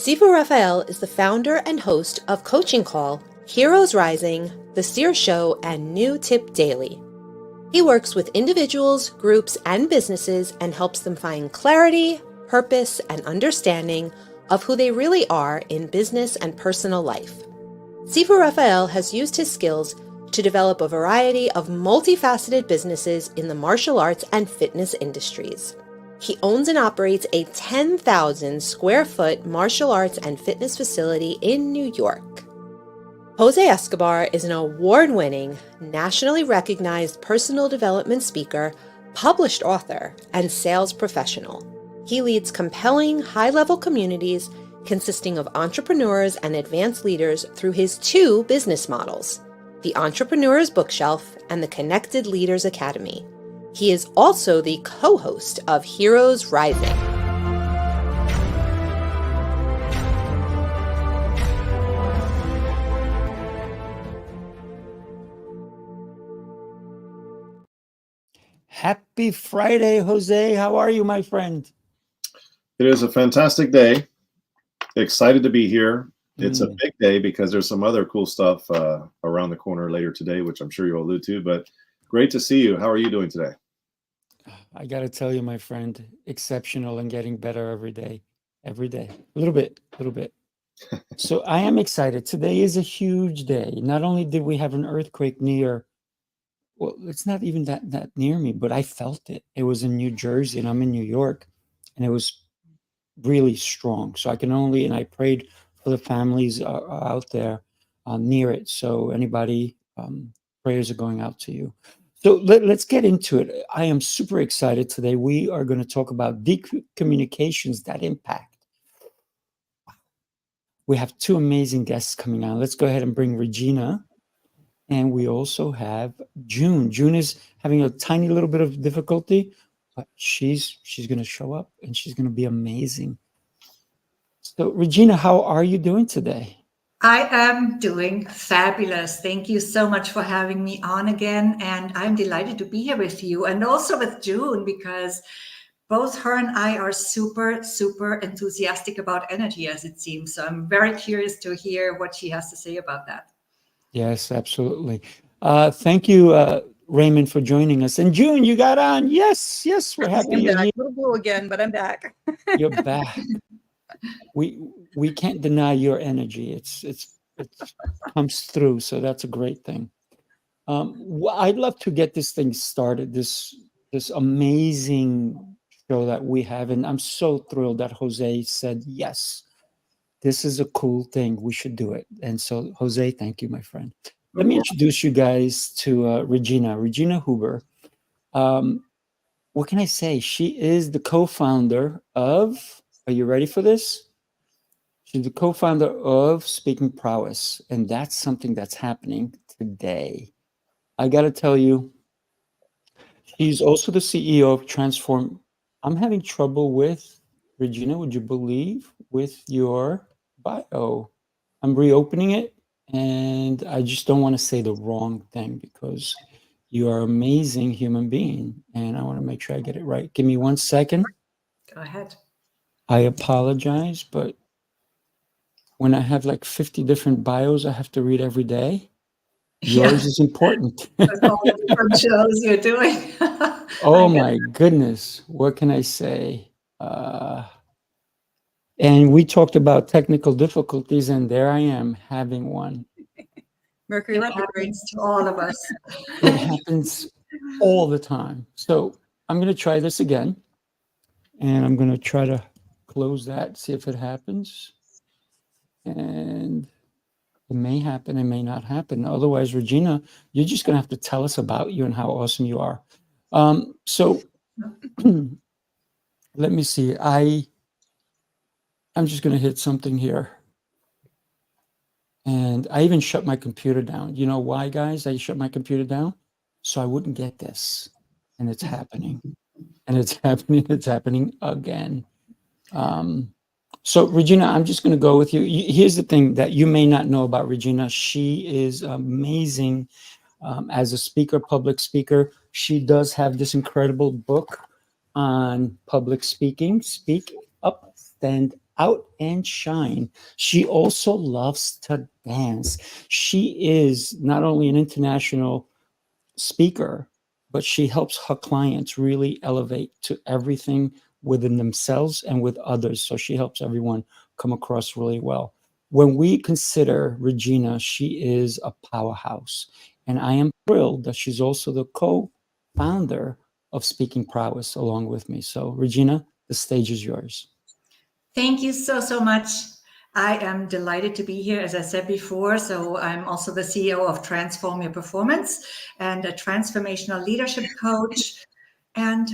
Sifu Raphael is the founder and host of Coaching Call, Heroes Rising, The Seer Show, and New Tip Daily. He works with individuals, groups, and businesses and helps them find clarity, purpose, and understanding of who they really are in business and personal life. Sifu Raphael has used his skills to develop a variety of multifaceted businesses in the martial arts and fitness industries. He owns and operates a 10,000 square foot martial arts and fitness facility in New York. Jose Escobar is an award-winning, nationally recognized personal development speaker, published author, and sales professional. He leads compelling, high-level communities consisting of entrepreneurs and advanced leaders through his two business models, the Entrepreneur's Bookshelf and the Connected Leaders Academy. He is also the co-host of Heroes Rising. Happy Friday, Jose. How are you, my friend? It is a fantastic day. Excited to be here. It's a big day because there's some other cool stuff around the corner later today, which I'm sure you'll allude to, but great to see you. How are you doing today? I got to tell you, my friend, exceptional and getting better every day, a little bit. So I am excited. Today is a huge day. Not only did we have an earthquake near, well, it's not even that near me, but I felt it. It was in New Jersey and I'm in New York, and it was really strong. So and I prayed for the families out there near it. So anybody, prayers are going out to you. So let's get into it. I am super excited today. We are going to talk about deep communications that impact. We have two amazing guests coming on. Let's go ahead and bring Regina. And we also have June. June is having a tiny little bit of difficulty, but she's going to show up and she's going to be amazing. So Regina, how are you doing today? I am doing fabulous. Thank you so much for having me on again. And I'm delighted to be here with you and also with June, because both her and I are super, super enthusiastic about energy, as it seems. So I'm very curious to hear what she has to say about that. Yes, absolutely. Thank you, Raymond, for joining us. And June, you got on. Yes, we're happy I'm you're back. here. A little blue again, but I'm back. You're back. We can't deny your energy. It comes through, so that's a great thing. I'd love to get this thing started. This amazing show that we have, and I'm so thrilled that Jose said yes. This is a cool thing. We should do it. And so, Jose, thank you, my friend. Let me introduce you guys to Regina Hubard. What can I say? She is the co-founder of, are you ready for this? She's the co-founder of Speaking Prowess, and that's something that's happening today. I got to tell you, she's also the CEO of Transform. I'm having trouble with, Regina, would you believe, with your bio? I'm reopening it, and I just don't want to say the wrong thing because you are an amazing human being, and I want to make sure I get it right. Give me 1 second. Go ahead. I apologize, but when I have like 50 different bios I have to read every day, yours is important. With all the different shows you're doing. Oh my goodness. What can I say? And we talked about technical difficulties, and there I am having one. Mercury happens to all of us. It happens all the time. So I'm going to try this again, and I'm going to try to close that, see if it happens. And it may happen, it may not happen. Otherwise, Regina, you're just going to have to tell us about you and how awesome you are. So let me see. I'm just going to hit something here. And I even shut my computer down. You know why, guys? I shut my computer down so I wouldn't get this. And it's happening. And it's happening again. So Regina, I'm just going to go with you. Here's the thing that you may not know about Regina. She is amazing as a speaker, public speaker. She does have this incredible book on public speaking, Speak Up, Stand out and shine. She also loves to dance. She is not only an international speaker, but she helps her clients really elevate to everything within themselves and with others. So she helps everyone come across really well. When we consider Regina, she is a powerhouse. And I am thrilled that she's also the co-founder of Speaking Prowess along with me. So Regina, the stage is yours. Thank you so much. I am delighted to be here, as I said before. So I'm also the CEO of Transform Your Performance and a Transformational Leadership Coach. And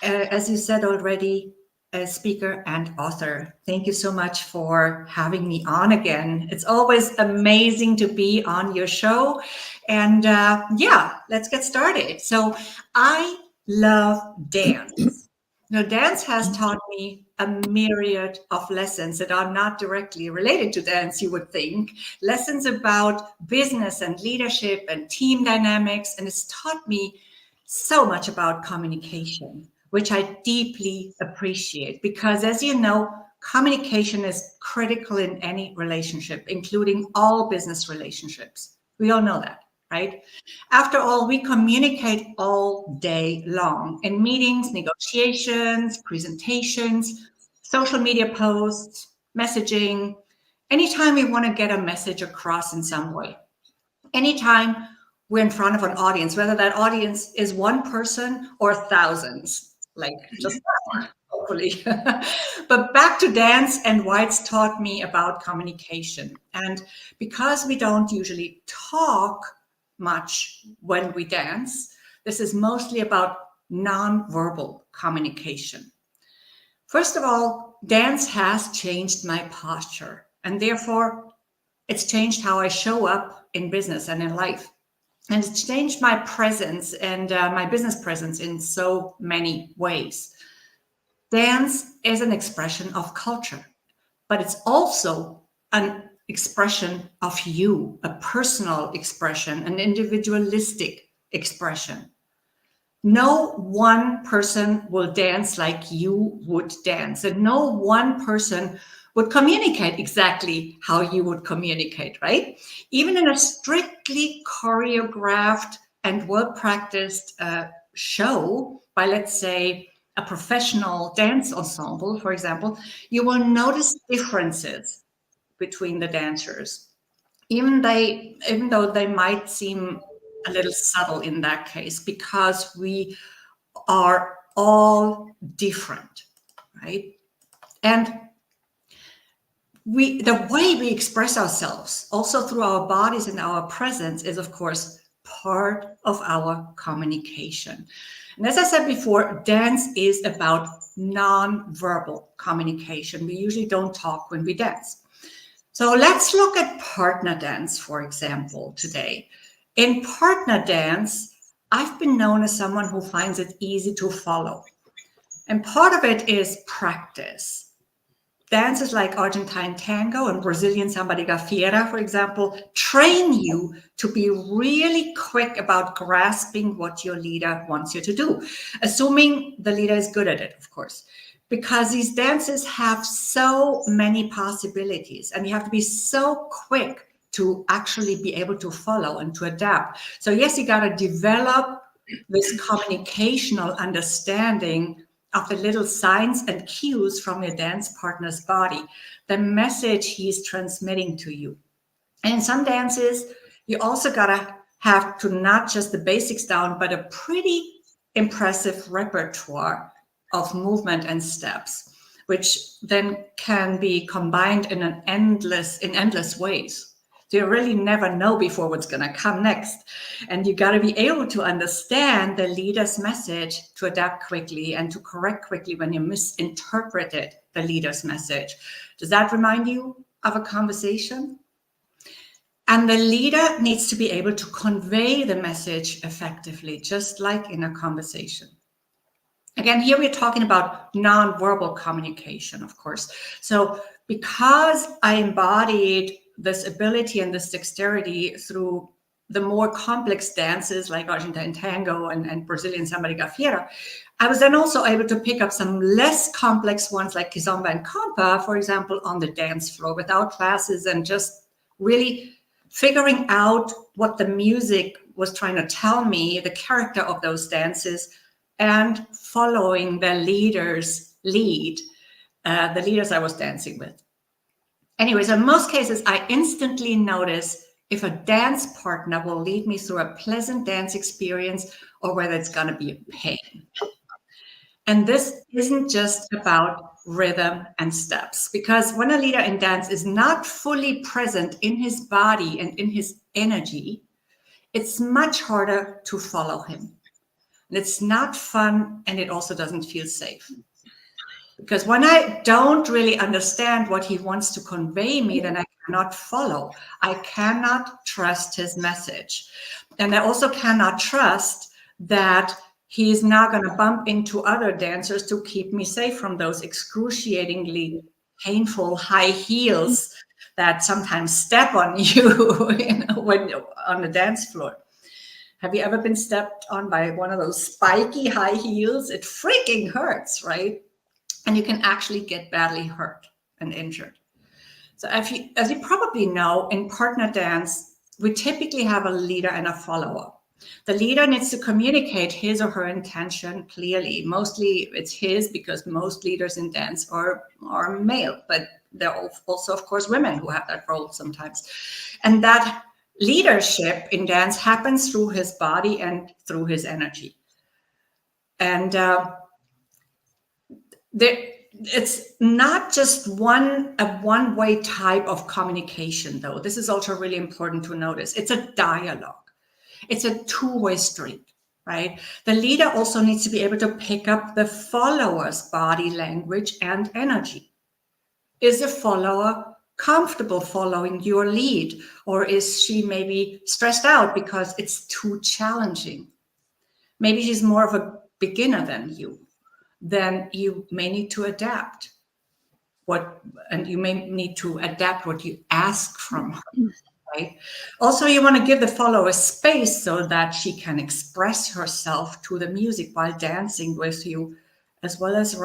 as you said already, a speaker and author. Thank you so much for having me on again. It's always amazing to be on your show. And yeah, let's get started. So I love dance. Now, dance has taught me a myriad of lessons that are not directly related to dance, you would think. Lessons about business and leadership and team dynamics. And it's taught me so much about communication, which I deeply appreciate because, as you know, communication is critical in any relationship, including all business relationships. We all know that, right? After all, we communicate all day long in meetings, negotiations, presentations, social media posts, messaging, anytime we want to get a message across in some way. Anytime we're in front of an audience, whether that audience is one person or thousands, like just hopefully. But back to dance and why it's taught me about communication. And because we don't usually talk much when we dance, this is mostly about non-verbal communication. First of all, dance has changed my posture, and therefore it's changed how I show up in business and in life. And it's changed my presence and my business presence in so many ways. Dance is an expression of culture, but it's also an expression of you, a personal expression, an individualistic expression. No one person will dance like you would dance, and no one person would communicate exactly how you would communicate, right? Even in a strictly choreographed and well-practiced show by, let's say, a professional dance ensemble, for example, you will notice differences between the dancers, even though they might seem a little subtle in that case, because we are all different, right? And the way we express ourselves, also through our bodies and our presence, is of course part of our communication. And as I said before, dance is about non-verbal communication. We usually don't talk when we dance. So let's look at partner dance, for example, today. In partner dance, I've been known as someone who finds it easy to follow. And part of it is practice. Dances like Argentine tango and Brazilian samba de gafieira, for example, train you to be really quick about grasping what your leader wants you to do, assuming the leader is good at it, of course, because these dances have so many possibilities and you have to be so quick to actually be able to follow and to adapt. So yes, you got to develop this communicational understanding of the little signs and cues from your dance partner's body, the message he's transmitting to you. And in some dances, you also gotta have to not just the basics down, but a pretty impressive repertoire of movement and steps, which then can be combined in endless ways. So you really never know before what's going to come next. And you got to be able to understand the leader's message to adapt quickly and to correct quickly when you misinterpreted the leader's message. Does that remind you of a conversation? And the leader needs to be able to convey the message effectively, just like in a conversation. Again, here we're talking about nonverbal communication, of course. So because I embodied this ability and this dexterity through the more complex dances like Argentine tango and Brazilian samba de gafieira, I was then also able to pick up some less complex ones like kizomba and compa, for example, on the dance floor without classes, and just really figuring out what the music was trying to tell me, the character of those dances, and following the leader's lead, the leaders I was dancing with. Anyways, in most cases, I instantly notice if a dance partner will lead me through a pleasant dance experience or whether it's going to be a pain. And this isn't just about rhythm and steps, because when a leader in dance is not fully present in his body and in his energy, it's much harder to follow him. And it's not fun, and it also doesn't feel safe. Because when I don't really understand what he wants to convey me, then I cannot follow. I cannot trust his message. And I also cannot trust that he is not going to bump into other dancers to keep me safe from those excruciatingly painful high heels that sometimes step on you, when you're on the dance floor. Have you ever been stepped on by one of those spiky high heels? It freaking hurts, right? And you can actually get badly hurt and injured. So as you probably know, in partner dance, we typically have a leader and a follower. The leader needs to communicate his or her intention clearly. Mostly it's his, because most leaders in dance are male, but there are also, of course, women who have that role sometimes. And that leadership in dance happens through his body and through his energy. And it's not just a one-way type of communication, though. This is also really important to notice. It's a dialogue. It's a two-way street, right? The leader also needs to be able to pick up the follower's body language and energy. Is the follower comfortable following your lead, or is she maybe stressed out because it's too challenging? Maybe she's more of a beginner than you. Then you may need to adapt what you ask from her, right? Also, you want to give the follower space so that she can express herself to the music while dancing with you, as well as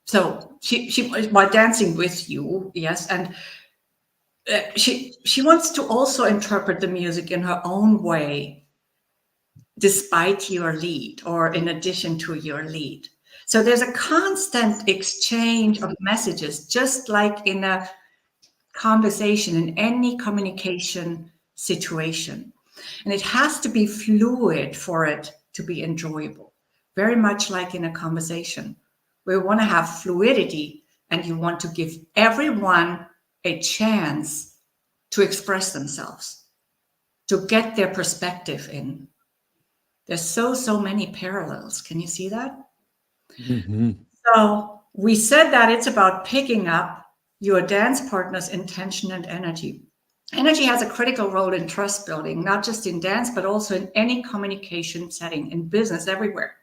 so she while dancing with you, yes, and she wants to also interpret the music in her own way, despite your lead or in addition to your lead. So there's a constant exchange of messages, just like in a conversation, in any communication situation. And it has to be fluid for it to be enjoyable, very much like in a conversation. We want to have fluidity, and you want to give everyone a chance to express themselves, to get their perspective in. There's so many parallels. Can you see that? Mm-hmm. So we said that it's about picking up your dance partner's intention and energy. Energy has a critical role in trust building, not just in dance, but also in any communication setting, in business, everywhere.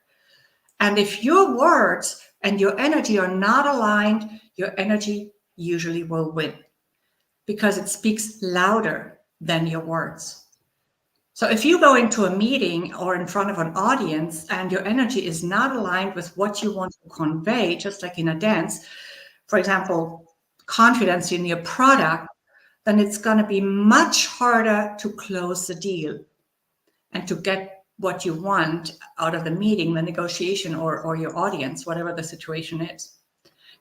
And if your words and your energy are not aligned, your energy usually will win, because it speaks louder than your words. So if you go into a meeting or in front of an audience and your energy is not aligned with what you want to convey, just like in a dance, for example, confidence in your product, then it's going to be much harder to close the deal and to get what you want out of the meeting, the negotiation, or your audience, whatever the situation is,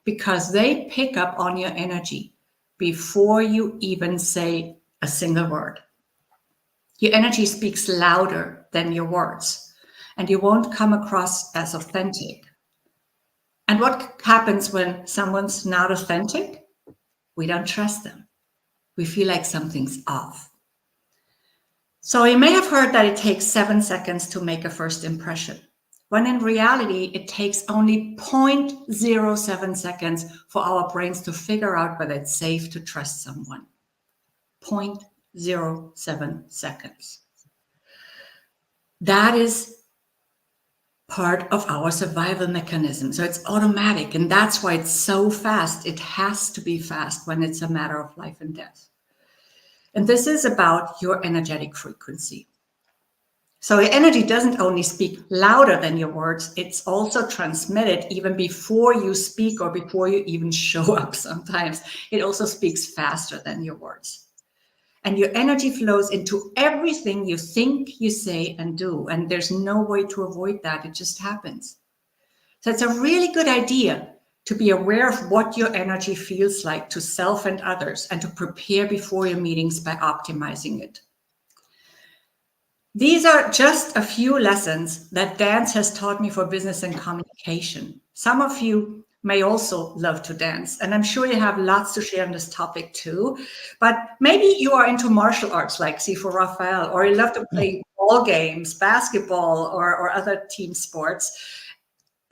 because they pick up on your energy before you even say a single word. Your energy speaks louder than your words, and you won't come across as authentic. And what happens when someone's not authentic? We don't trust them. We feel like something's off. So you may have heard that it takes 7 seconds to make a first impression, when in reality, it takes only 0.07 seconds for our brains to figure out whether it's safe to trust someone. 0.07 seconds. That is part of our survival mechanism. So it's automatic, and that's why it's so fast. It has to be fast when it's a matter of life and death. And this is about your energetic frequency. So your energy doesn't only speak louder than your words, it's also transmitted even before you speak or before you even show up sometimes. It also speaks faster than your words. And your energy flows into everything you think, you say, and do. And there's no way to avoid that. It just happens. So it's a really good idea to be aware of what your energy feels like to self and others, and to prepare before your meetings by optimizing it. These are just a few lessons that dance has taught me for business and communication. Some of you may also love to dance, and I'm sure you have lots to share on this topic too. But maybe you are into martial arts like Sifu Raphael, or you love to play ball games, basketball, or other team sports.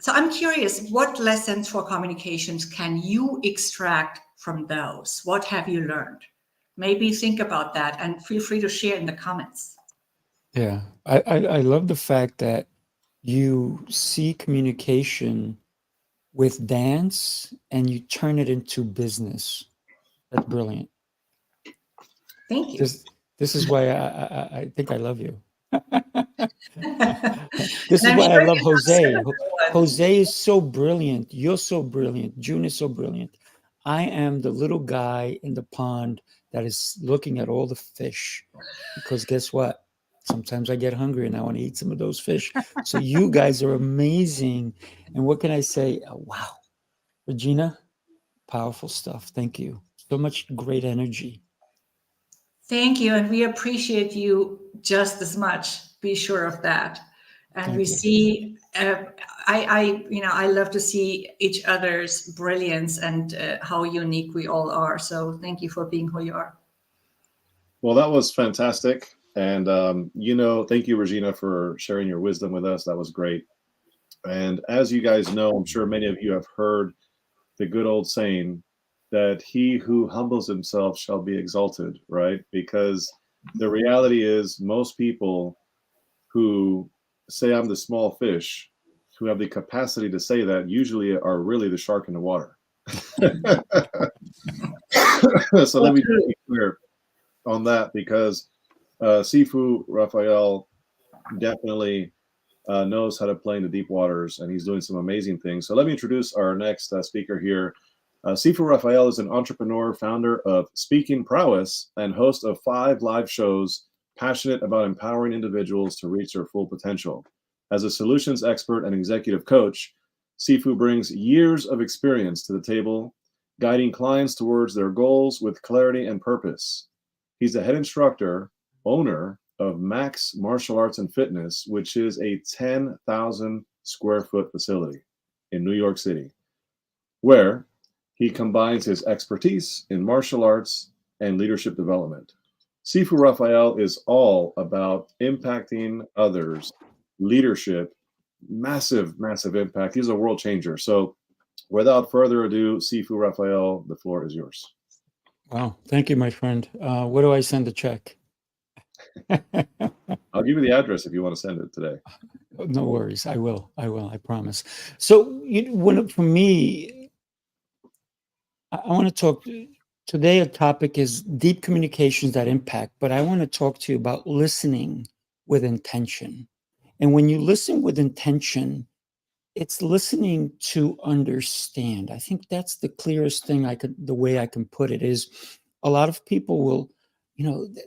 So I'm curious, what lessons for communications can you extract from those? What have you learned? Maybe think about that and feel free to share in the comments. Yeah, I love the fact that you see communication with dance and you turn it into business. That's brilliant. Thank you. This is why I think I love you. This And is I'm why I sure love you have Jose. several ones. Jose is so brilliant. You're so brilliant. June is so brilliant. I am the little guy in the pond that is looking at all the fish, because guess what? Sometimes I get hungry and I want to eat some of those fish. So you guys are amazing. And what can I say? Wow. Regina, powerful stuff. Thank you. So much great energy. Thank you, and we appreciate you just as much. Be sure of that. And Thank we you. see, I love to see each other's brilliance and how unique we all are. So thank you for being who you are. Well, that was fantastic. And, thank you, Regina, for sharing your wisdom with us. That was great. And as you guys know, I'm sure many of you have heard the good old saying that he who humbles himself shall be exalted, right? Because the reality is most people who say I'm the small fish, who have the capacity to say that, usually are really the shark in the water. So let me be clear on that, because Sifu Raphael definitely knows how to play in the deep waters, and he's doing some amazing things. So let me introduce our next speaker here. Sifu Raphael is an entrepreneur, founder of Speaking Prowess, and host of 5 live shows, passionate about empowering individuals to reach their full potential. As a solutions expert and executive coach, Sifu brings years of experience to the table, guiding clients towards their goals with clarity and purpose. He's the head instructor, owner of Max Martial Arts and Fitness, which is a 10,000 square foot facility in New York City, where he combines his expertise in martial arts and leadership development. Sifu Raphael is all about impacting others, leadership, massive, massive impact. He's a world changer. So without further ado, Sifu Raphael, the floor is yours. Wow. Thank you, my friend. Where do I send a check? I'll give you the address if you want to send it today. No worries. I will. I promise. So for me, I want to talk today. A topic is deep communications that impact, but I want to talk to you about listening with intention. And when you listen with intention, it's listening to understand. I think that's the clearest thing the way I can put it is a lot of people will,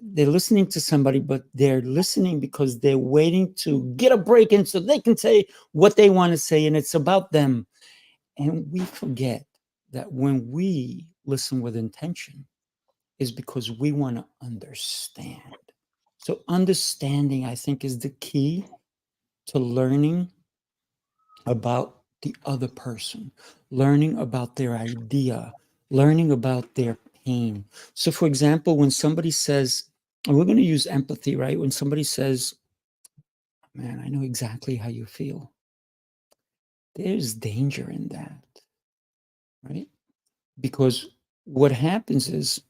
they're listening to somebody, but they're listening because they're waiting to get a break in so they can say what they want to say. And it's about them. And we forget that when we listen with intention is because we want to understand. So understanding, I think, is the key to learning about the other person, learning about their idea, learning about their pain. So, for example, when somebody says, and we're going to use empathy, right? When somebody says, man, I know exactly how you feel, there's danger in that, right? Because what happens is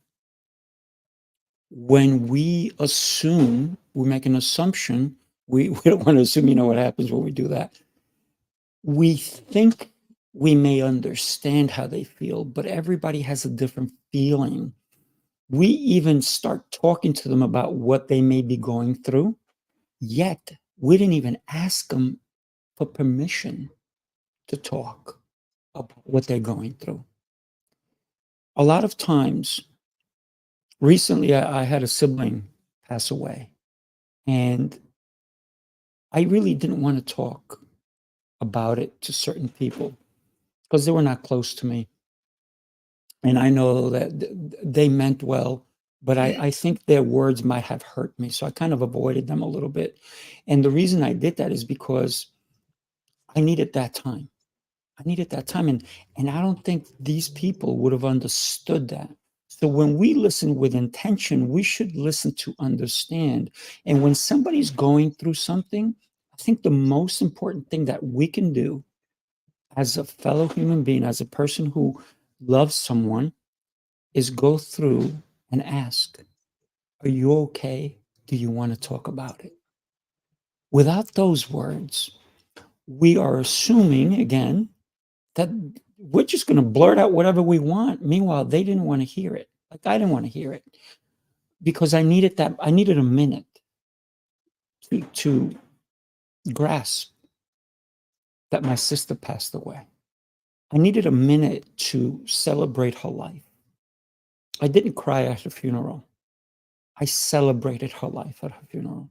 when we assume, we make an assumption, we don't want to assume, what happens when we do that. We think we may understand how they feel, but everybody has a different feeling. We even start talking to them about what they may be going through, yet we didn't even ask them for permission to talk about what they're going through. A lot of times, recently I had a sibling pass away, and I really didn't want to talk about it to certain people because they were not close to me. And I know that they meant well, but I think their words might have hurt me. So I kind of avoided them a little bit. And the reason I did that is because I needed that time. I needed that time. And I don't think these people would have understood that. So when we listen with intention, we should listen to understand. And when somebody's going through something, I think the most important thing that we can do as a fellow human being, as a person who loves someone, is go through and ask, are you okay? Do you want to talk about it? Without those words, we are assuming, again, that we're just going to blurt out whatever we want. Meanwhile, they didn't want to hear it. Like I didn't want to hear it because I needed a minute to grasp that my sister passed away. I needed a minute to celebrate her life. I didn't cry at her funeral. I celebrated her life at her funeral.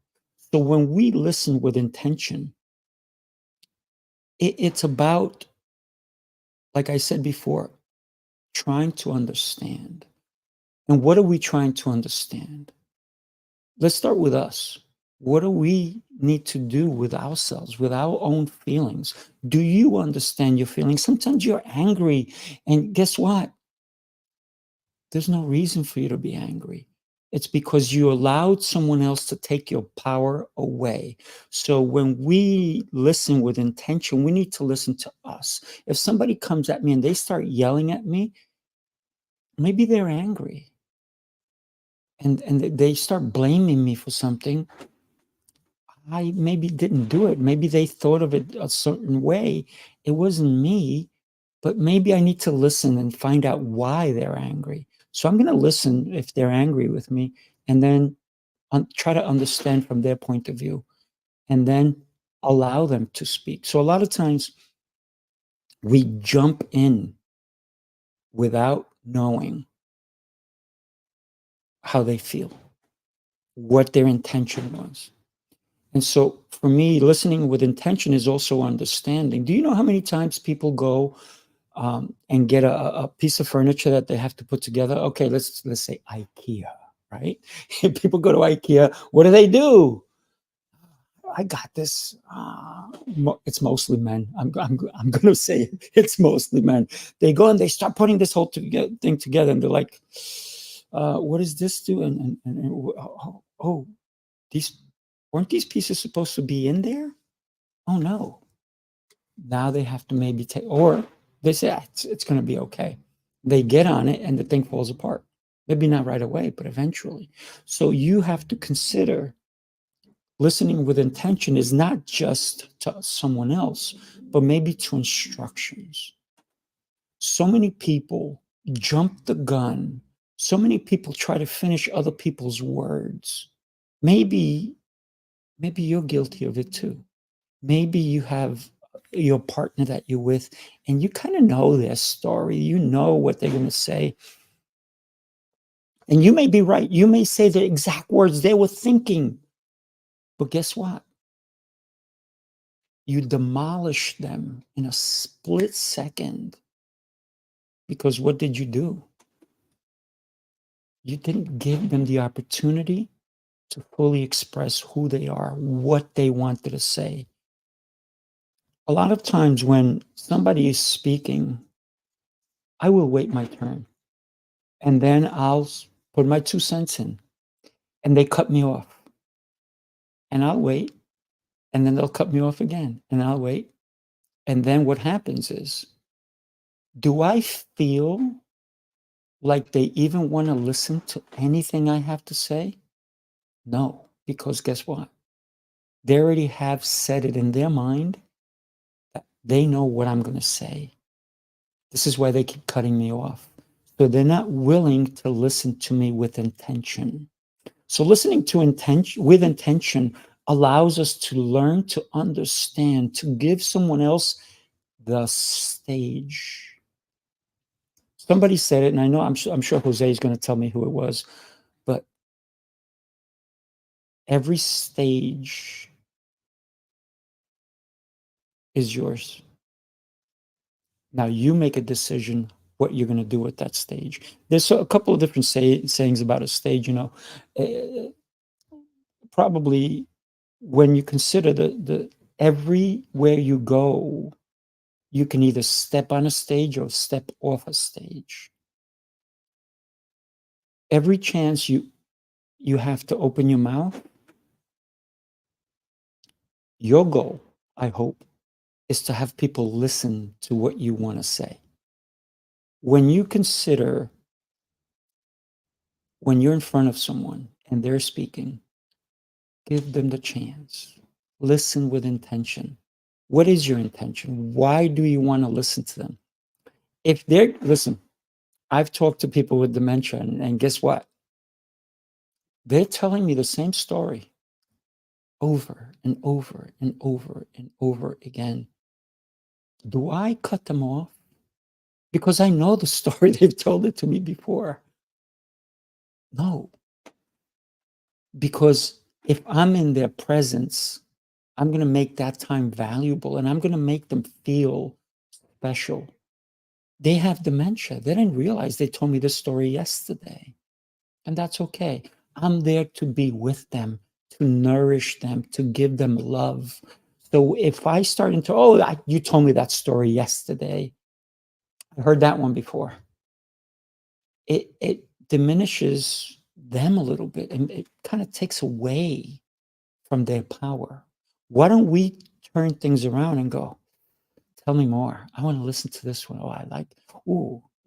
So when we listen with intention, it's about, like I said before, trying to understand. And what are we trying to understand? Let's start with us. What do we need to do with ourselves, with our own feelings? Do you understand your feelings? Sometimes you're angry, and guess what? There's no reason for you to be angry. It's because you allowed someone else to take your power away. So when we listen with intention, we need to listen to us. If somebody comes at me and they start yelling at me, maybe they're angry. And they start blaming me for something. I maybe didn't do it. Maybe they thought of it a certain way. It wasn't me, but maybe I need to listen and find out why they're angry. So I'm going to listen if they're angry with me, and then try to understand from their point of view, and then allow them to speak. So a lot of times we jump in without knowing how they feel, what their intention was. And so for me, listening with intention is also understanding. Do you know how many times people go and get a piece of furniture that they have to put together? Okay, let's say IKEA, right? People go to IKEA. What do? I got this. It's mostly men. I'm going to say it's mostly men. They go and they start putting this whole thing together, and they're like, "What does this do?" And oh, these weren't these pieces supposed to be in there? Oh no! Now they have to maybe take, or they say it's going to be okay. They get on it, and the thing falls apart. Maybe not right away, but eventually. So you have to consider. Listening with intention is not just to someone else, but maybe to instructions. So many people jump the gun. So many people try to finish other people's words. Maybe you're guilty of it too. Maybe you have your partner that you're with, and you kind of know their story. You know what they're going to say. And you may be right. You may say the exact words they were thinking. But guess what? You demolish them in a split second. Because what did you do? You didn't give them the opportunity to fully express who they are, what they wanted to say. A lot of times when somebody is speaking, I will wait my turn. And then I'll put my 2 cents in. And they cut me off. And I'll wait. And then they'll cut me off again. And I'll wait. And then what happens is, do I feel like they even want to listen to anything I have to say? No, because guess what? They already have said it in their mind that they know what I'm going to say. This is why they keep cutting me off. So they're not willing to listen to me with intention. So listening to intention with intention allows us to learn to understand, to give someone else the stage. Somebody said it, and I know I'm sure Jose is going to tell me who it was, but every stage is yours. Now you make a decision what you're going to do with that stage. There's a couple of different sayings about a stage, probably when you consider the everywhere you go, you can either step on a stage or step off a stage. Every chance you have to open your mouth, your goal, I hope, is to have people listen to what you want to say. When you consider when you're in front of someone and they're speaking, give them the chance. Listen with intention. What is your intention? Why do you want to listen to them? Listen, I've talked to people with dementia, and guess what? They're telling me the same story over and over and over and over again. Do I cut them off? Because I know the story, they've told it to me before. No. Because if I'm in their presence, I'm going to make that time valuable, and I'm going to make them feel special. They have dementia. They didn't realize they told me this story yesterday. And that's okay. I'm there to be with them, to nourish them, to give them love. So if I start into, you told me that story yesterday. I heard that one before. It diminishes them a little bit, and it kind of takes away from their power. Why don't we turn things around and go, tell me more. I want to listen to this one.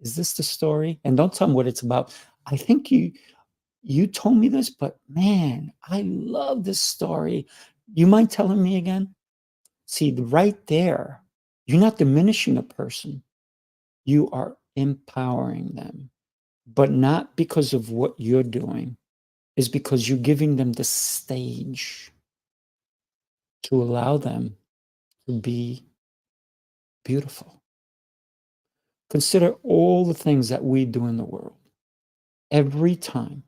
Is this the story? And don't tell me what it's about. I think you told me this, but man, I love this story. You mind telling me again? See, right there, you're not diminishing a person. You are empowering them, but not because of what you're doing. It's because you're giving them the stage to allow them to be beautiful. Consider all the things that we do in the world. Every time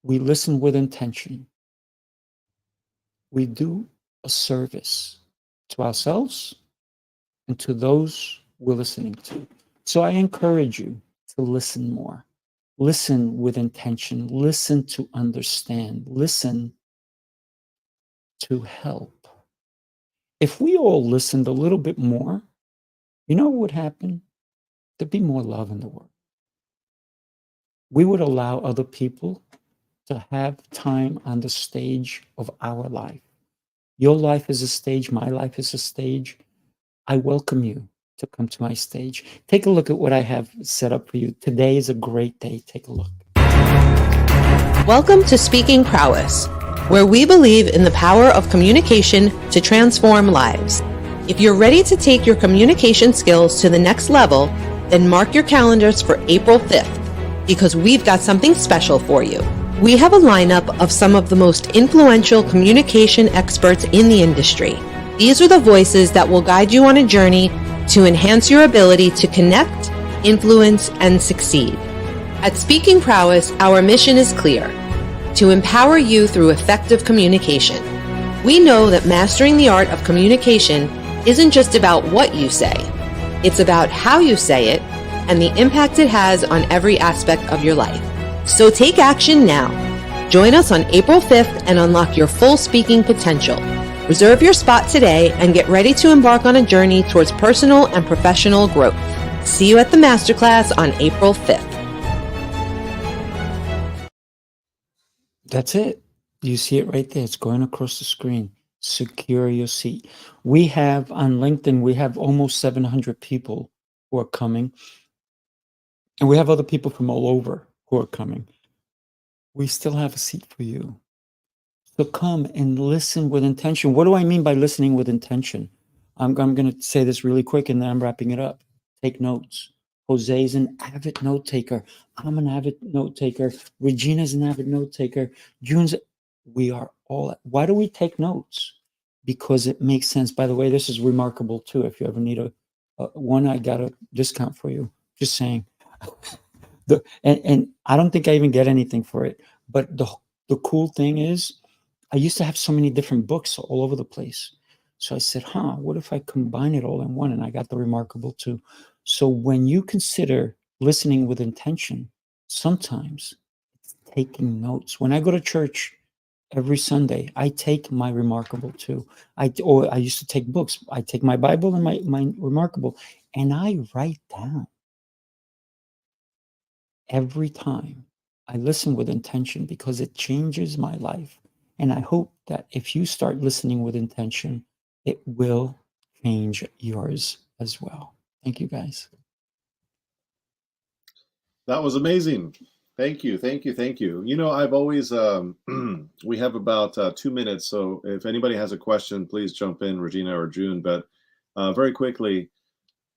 we listen with intention, we do a service to ourselves and to those we're listening to. So I encourage you to listen more. Listen with intention. Listen to understand. Listen to help. If we all listened a little bit more, you know what would happen? There'd be more love in the world. We would allow other people to have time on the stage of our life. Your life is a stage. My life is a stage. I welcome you to come to my stage. Take a look at what I have set up for you. Today is a great day. Take a look. Welcome to Speaking Prowess, where we believe in the power of communication to transform lives. If you're ready to take your communication skills to the next level, then mark your calendars for April 5th, because we've got something special for you. We have a lineup of some of the most influential communication experts in the industry. These are the voices that will guide you on a journey to enhance your ability to connect, influence, and succeed. At Speaking Prowess, our mission is clear: to empower you through effective communication. We know that mastering the art of communication isn't just about what you say. It's about how you say it and the impact it has on every aspect of your life. So take action now. Join us on April 5th and unlock your full speaking potential. Reserve your spot today and get ready to embark on a journey towards personal and professional growth. See you at the masterclass on April 5th. That's it. You see it right there. It's going across the screen. Secure your seat. We have on LinkedIn, we have almost 700 people who are coming. And we have other people from all over who are coming. We still have a seat for you. So come and listen with intention. What do I mean by listening with intention? I'm going to say this really quick and then I'm wrapping it up. Take notes. Jose's an avid note taker. I'm an avid note taker. Regina's an avid note taker. We are all. Why do we take notes? Because it makes sense. By the way, this is remarkable too. If you ever need a one, I got a discount for you. Just saying. And I don't think I even get anything for it. But the cool thing is, I used to have so many different books all over the place. So I said, what if I combine it all in one? And I got the Remarkable too. So when you consider listening with intention, sometimes it's taking notes. When I go to church every Sunday, I take my Remarkable too. I used to take books. I take my Bible and my Remarkable, and I write down every time. I listen with intention because it changes my life. And I hope that if you start listening with intention, it will change yours as well. Thank you, guys. That was amazing. Thank you. Thank you. Thank you. You know, I've always, we have about 2 minutes. So if anybody has a question, please jump in, Regina or June. But very quickly,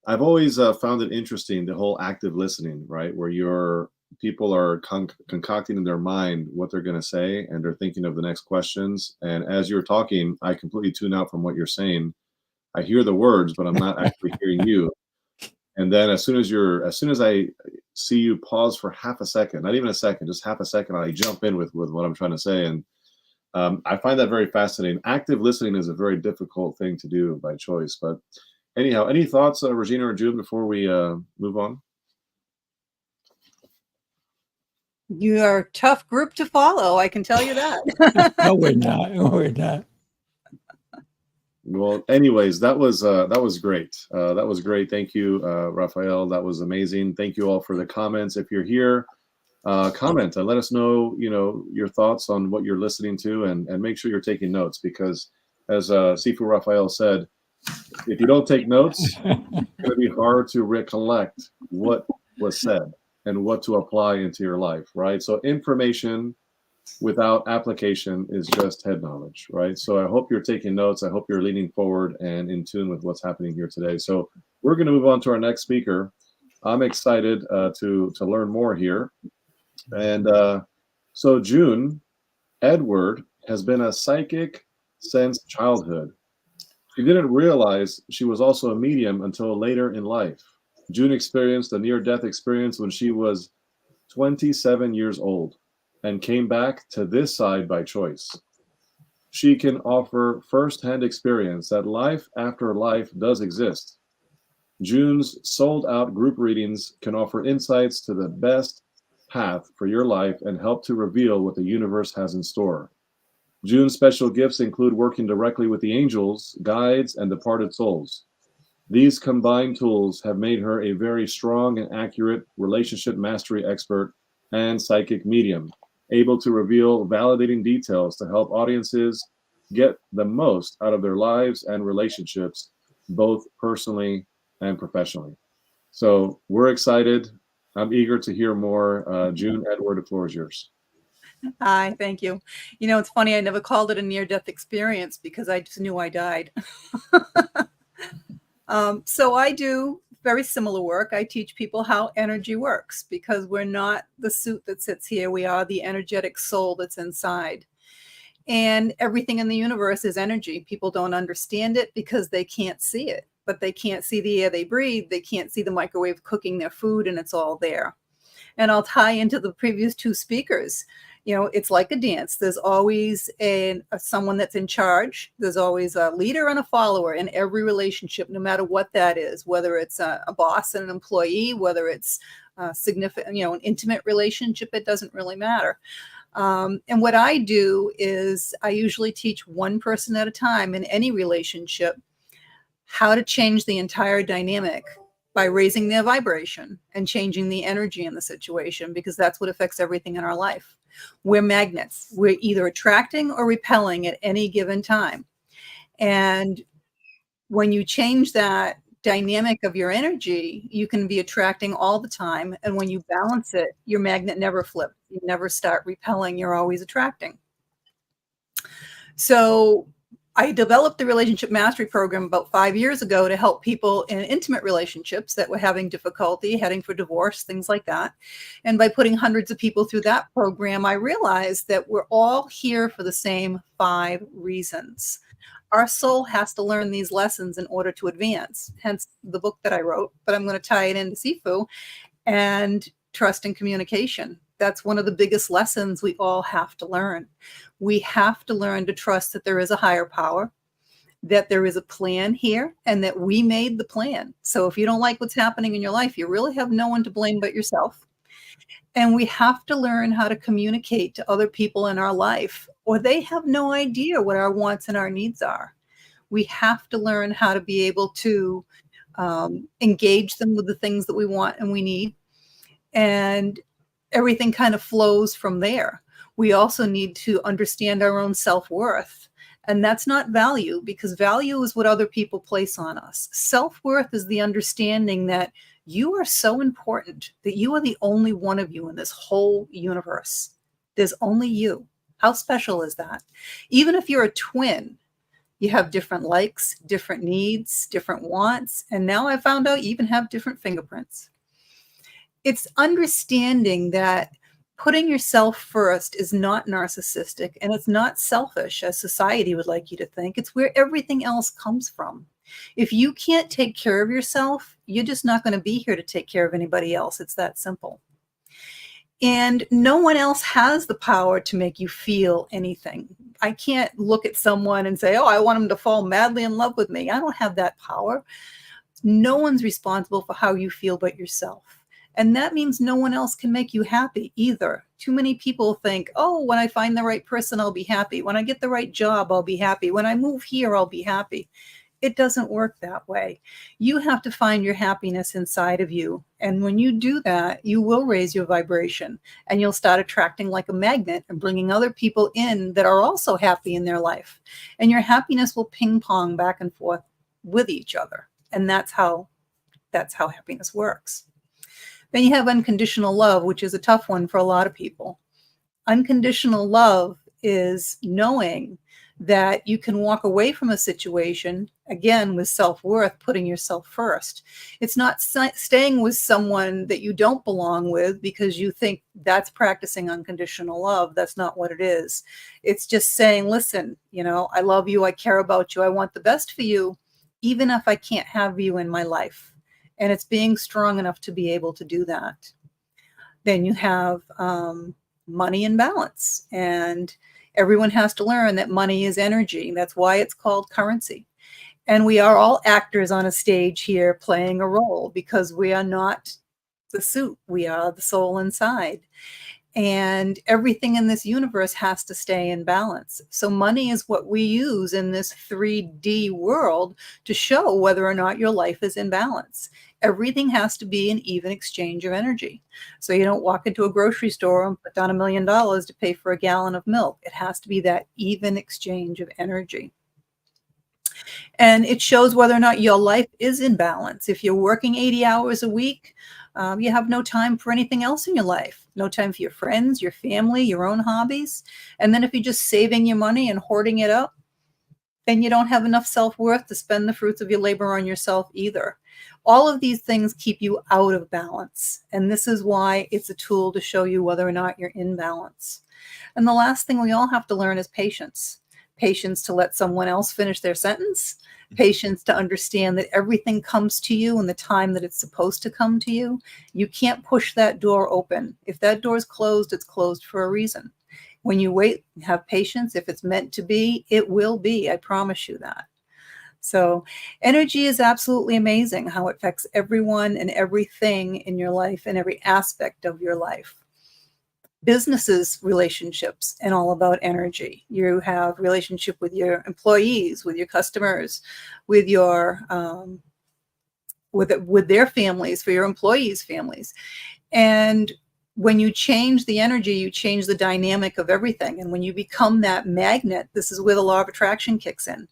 I've always found it interesting, the whole active listening, right? Where people are concocting in their mind what they're going to say, and they're thinking of the next questions. And as you're talking, I completely tune out from what you're saying. I hear the words, but I'm not actually hearing you. And then as soon as I see you pause for half a second, not even a second, just half a second, I jump in with what I'm trying to say. And I find that very fascinating. Active listening is a very difficult thing to do by choice. But anyhow, any thoughts, Regina or June, before we move on? You are a tough group to follow, I can tell you that. No, we're not. No, we're not. Well, anyways, that was great. That was great. Thank you, Raphael. That was amazing. Thank you all for the comments. If you're here, comment and let us know, your thoughts on what you're listening to, and make sure you're taking notes, because as Sifu Raphael said, if you don't take notes, it's going to be hard to recollect what was said and what to apply into your life, right? So information without application is just head knowledge, right? So I hope you're taking notes. I hope you're leaning forward and in tune with what's happening here today. So we're going to move on to our next speaker. I'm excited to learn more here. And so June Edward has been a psychic since childhood. She didn't realize she was also a medium until later in life. June experienced a near-death experience when she was 27 years old and came back to this side by choice. She can offer first-hand experience that life after life does exist. June's sold-out group readings can offer insights to the best path for your life and help to reveal what the universe has in store. June's special gifts include working directly with the angels, guides, and departed souls. These combined tools have made her a very strong and accurate relationship mastery expert and psychic medium, able to reveal validating details to help audiences get the most out of their lives and relationships, both personally and professionally. So we're excited. I'm eager to hear more. June Edward, the floor is yours. Hi, thank you. It's funny, I never called it a near-death experience because I just knew I died. So I do very similar work. I teach people how energy works, because we're not the suit that sits here. We are the energetic soul that's inside. And everything in the universe is energy. People don't understand it because they can't see it, but they can't see the air they breathe. They can't see the microwave cooking their food, and it's all there. And I'll tie into the previous two speakers. It's like a dance. There's always someone that's in charge. There's always a leader and a follower in every relationship, no matter what that is, whether it's a boss and an employee, whether it's a significant, an intimate relationship, it doesn't really matter. And what I do is I usually teach one person at a time in any relationship how to change the entire dynamic by raising their vibration and changing the energy in the situation, because that's what affects everything in our life. We're magnets. We're either attracting or repelling at any given time. And when you change that dynamic of your energy, you can be attracting all the time. And when you balance it, your magnet never flips. You never start repelling. You're always attracting. So I developed the relationship mastery program about 5 years ago to help people in intimate relationships that were having difficulty, heading for divorce, things like that. And by putting hundreds of people through that program, I realized that we're all here for the same 5 reasons. Our soul has to learn these lessons in order to advance, hence the book that I wrote, but I'm going to tie it into Sifu and trust and communication. That's one of the biggest lessons we all have to learn. We have to learn to trust that there is a higher power, that there is a plan here, and that we made the plan. So if you don't like what's happening in your life, you really have no one to blame but yourself. And we have to learn how to communicate to other people in our life, or they have no idea what our wants and our needs are. We have to learn how to be able to engage them with the things that we want and we need. And everything kind of flows from there. We also need to understand our own self-worth. And that's not value, because value is what other people place on us. Self-worth is the understanding that you are so important, that you are the only one of you in this whole universe. There's only you. How special is that? Even if you're a twin, you have different likes, different needs, different wants. And now I found out you even have different fingerprints. It's understanding that putting yourself first is not narcissistic and it's not selfish, as society would like you to think. It's where everything else comes from. If you can't take care of yourself, you're just not going to be here to take care of anybody else. It's that simple. And no one else has the power to make you feel anything. I can't look at someone and say, oh, I want them to fall madly in love with me. I don't have that power. No one's responsible for how you feel but yourself. And that means no one else can make you happy either. Too many people think, oh, when I find the right person, I'll be happy. When I get the right job, I'll be happy. When I move here, I'll be happy. It doesn't work that way. You have to find your happiness inside of you. And when you do that, you will raise your vibration and you'll start attracting like a magnet and bringing other people in that are also happy in their life. And your happiness will ping pong back and forth with each other. And that's how happiness works. Then you have unconditional love, which is a tough one for a lot of people. Unconditional love is knowing that you can walk away from a situation, again, with self-worth, putting yourself first. It's not staying with someone that you don't belong with because you think that's practicing unconditional love. That's not what it is. It's just saying, listen, I love you. I care about you. I want the best for you, even if I can't have you in my life. And it's being strong enough to be able to do that. Then you have money and balance. And everyone has to learn that money is energy. That's why it's called currency. And we are all actors on a stage here playing a role because we are not the suit. We are the soul inside. And everything in this universe has to stay in balance. So money is what we use in this 3D world to show whether or not your life is in balance. Everything has to be an even exchange of energy. So you don't walk into a grocery store and put down $1 million to pay for a gallon of milk. It has to be that even exchange of energy. And it shows whether or not your life is in balance. If you're working 80 hours a week, you have no time for anything else in your life. No time for your friends, your family, your own hobbies. And then if you're just saving your money and hoarding it up, then you don't have enough self-worth to spend the fruits of your labor on yourself either. All of these things keep you out of balance. And this is why it's a tool to show you whether or not you're in balance. And the last thing we all have to learn is patience. Patience to let someone else finish their sentence. Patience to understand that everything comes to you in the time that it's supposed to come to you. You can't push that door open. If that door is closed, it's closed for a reason. When you wait, have patience. If it's meant to be, it will be. I promise you that. So energy is absolutely amazing how it affects everyone and everything in your life and every aspect of your life. Businesses, relationships, and all about energy. You have relationship with your employees, with your customers, with your with their families, for your employees' families. And when you change the energy, you change the dynamic of everything. And when you become that magnet, this is where the law of attraction kicks in.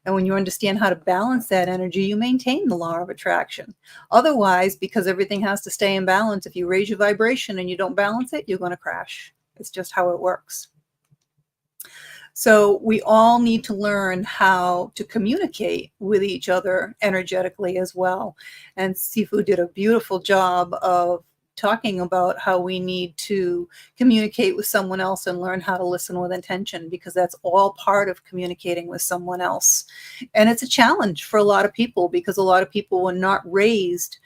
And when you understand how to balance that energy, you maintain the law of attraction. Otherwise, because everything has to stay in balance, if you raise your vibration and you don't balance it, you're going to crash. It's just how it works. So we all need to learn how to communicate with each other energetically as well. And Sifu did a beautiful job of talking about how we need to communicate with someone else and learn how to listen with intention, because that's all part of communicating with someone else. And it's a challenge for a lot of people, because a lot of people were not raised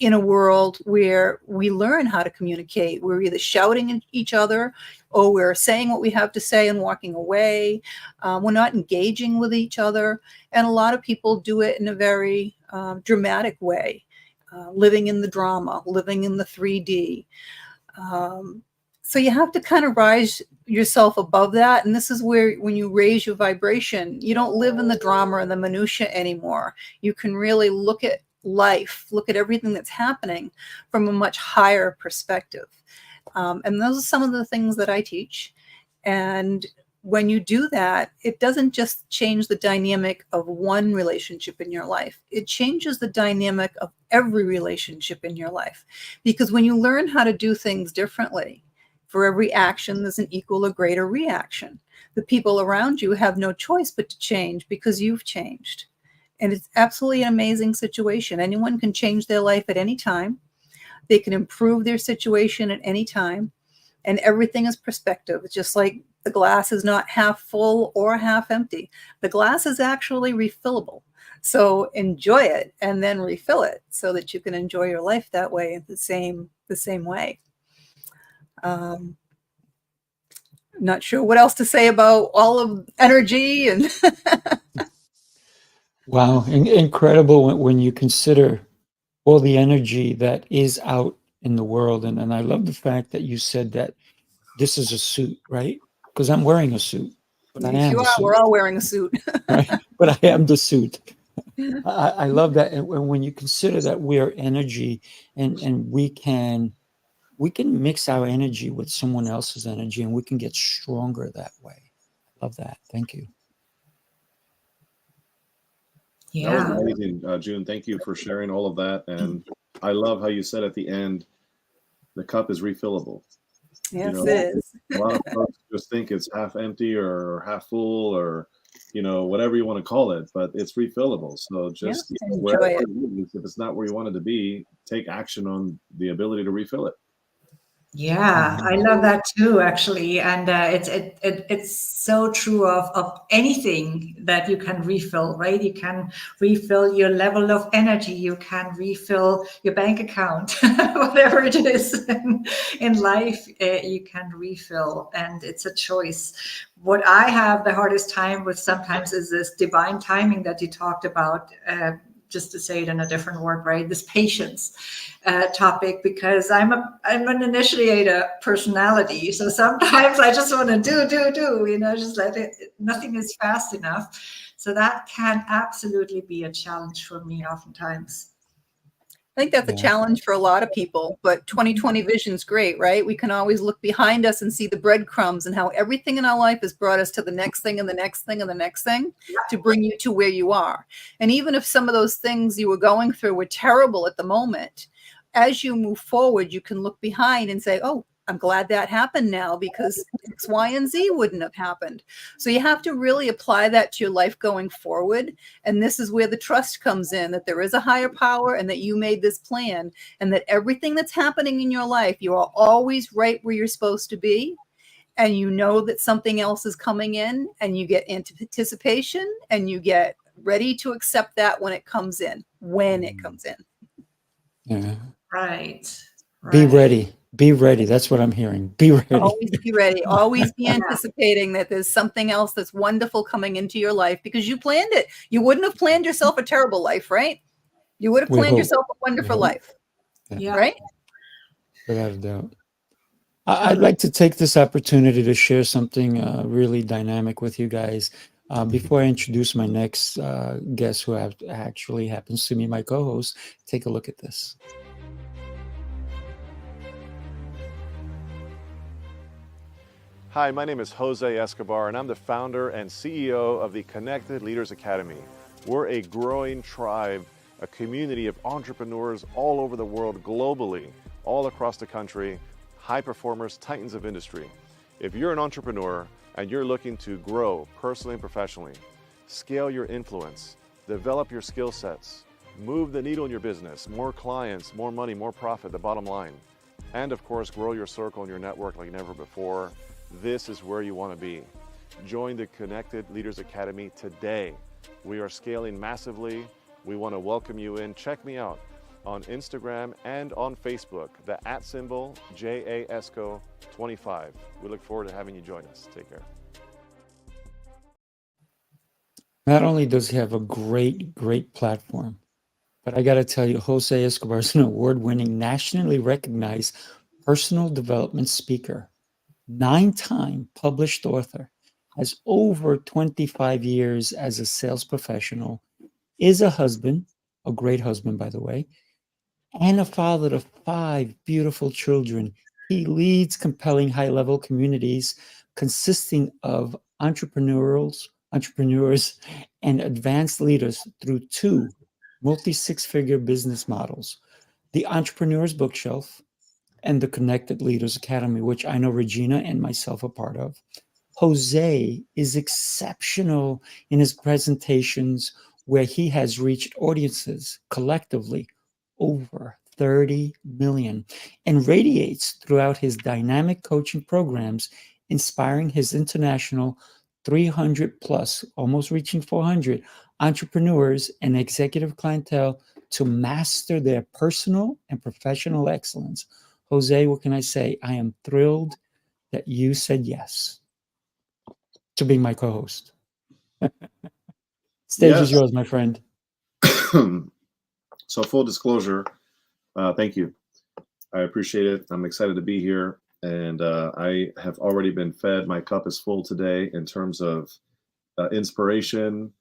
in a world where we learn how to communicate. We're either shouting at each other, or we're saying what we have to say and walking away. We're not engaging with each other. And a lot of people do it in a very dramatic way, living in the drama, living in the 3D. So you have to kind of rise yourself above that. And this is where, when you raise your vibration, you don't live in the drama and the minutia anymore. You can really look at life, look at everything that's happening from a much higher perspective. And those are some of the things that I teach. And when you do that, it doesn't just change the dynamic of one relationship in your life. It changes the dynamic of every relationship in your life. Because when you learn how to do things differently, for every action, there's an equal or greater reaction. The people around you have no choice but to change, because you've changed. And it's absolutely an amazing situation. Anyone can change their life at any time. They can improve their situation at any time. And everything is perspective. It's just like the glass is not half full or half empty. The glass is actually refillable. So enjoy it and then refill it, so that you can enjoy your life that way, the same way. Not sure what else to say about all of energy and Wow, incredible when you consider all the energy that is out in the world. And I love the fact that you said that this is a suit, right? Because I'm wearing a suit, but I am the suit. We're all wearing a suit. Right? But I am the suit. I love that. And when you consider that we are energy, and we can mix our energy with someone else's energy, and we can get stronger that way. I love that. Thank you. Yeah. That was amazing, June. Thank you for sharing all of that. And I love how you said at the end, the cup is refillable. Yes, You know, it is. a lot of folks just think it's half empty or half full, or whatever you want to call it, but it's refillable. So just wherever it is, if it's not where you want it to be, take action on the ability to refill it. Yeah, I love that too, actually, and it's so true of anything that you can refill, right? You can refill your level of energy, you can refill your bank account, whatever it is in life, you can refill, and it's a choice. What I have the hardest time with sometimes is this divine timing that you talked about. Just to say it in a different word, right? This patience topic, because I'm an initiator personality. So sometimes I just want to do, just let it, nothing is fast enough. So that can absolutely be a challenge for me oftentimes. I think that's a challenge for a lot of people, but 2020 vision is great, right? We can always look behind us and see the breadcrumbs and how everything in our life has brought us to the next thing and the next thing and the next thing to bring you to where you are. And even if some of those things you were going through were terrible at the moment, as you move forward, you can look behind and say, oh, I'm glad that happened now, because X, Y, and Z wouldn't have happened. So you have to really apply that to your life going forward. And this is where the trust comes in, that there is a higher power and that you made this plan, and that everything that's happening in your life, you are always right where you're supposed to be. And you know that something else is coming in, and you get anticipation, and you get ready to accept that when it comes in, Yeah. Right. Be ready. Be ready. That's what I'm hearing. Be ready. Always be ready. Always be anticipating that there's something else that's wonderful coming into your life, because you planned it. You wouldn't have planned yourself a terrible life, right? You would have planned yourself a wonderful life, right? Without a doubt. I'd like to take this opportunity to share something really dynamic with you guys. Before I introduce my next guest, who actually happens to be my co-host, take a look at this. Hi, my name is Jose Escobar, and I'm the founder and CEO of the Connected Leaders Academy. We're a growing tribe, a community of entrepreneurs all over the world, globally, all across the country, high performers, titans of industry. If you're an entrepreneur and you're looking to grow personally and professionally, scale your influence, develop your skill sets, move the needle in your business, more clients, more money, more profit, the bottom line, and of course, grow your circle and your network like never before, this is where you want to be. Join the Connected Leaders Academy today. We are scaling massively. We want to welcome you in. Check me out on Instagram and on Facebook, the @ JASCO25. We look forward to having you join us. Take care. Not only does he have a great platform, but I got to tell you, Jose Escobar is an award-winning, nationally recognized personal development speaker, 9-time published author, has over 25 years as a sales professional, is a husband, a great husband, by the way, and a father of 5 beautiful children. He leads compelling high-level communities consisting of entrepreneurs and advanced leaders through 2 multi-6-figure business models, the Entrepreneur's Bookshelf and the Connected Leaders Academy, which I know Regina and myself are part of. Jose is exceptional in his presentations, where he has reached audiences collectively over 30 million and radiates throughout his dynamic coaching programs, inspiring his international 300 plus, almost reaching 400 entrepreneurs and executive clientele to master their personal and professional excellence. Jose, what can I say? I am thrilled that you said yes to be my co-host. Stage is yours, my friend. So full disclosure, thank you. I appreciate it. I'm excited to be here. And I have already been fed. My cup is full today in terms of inspiration,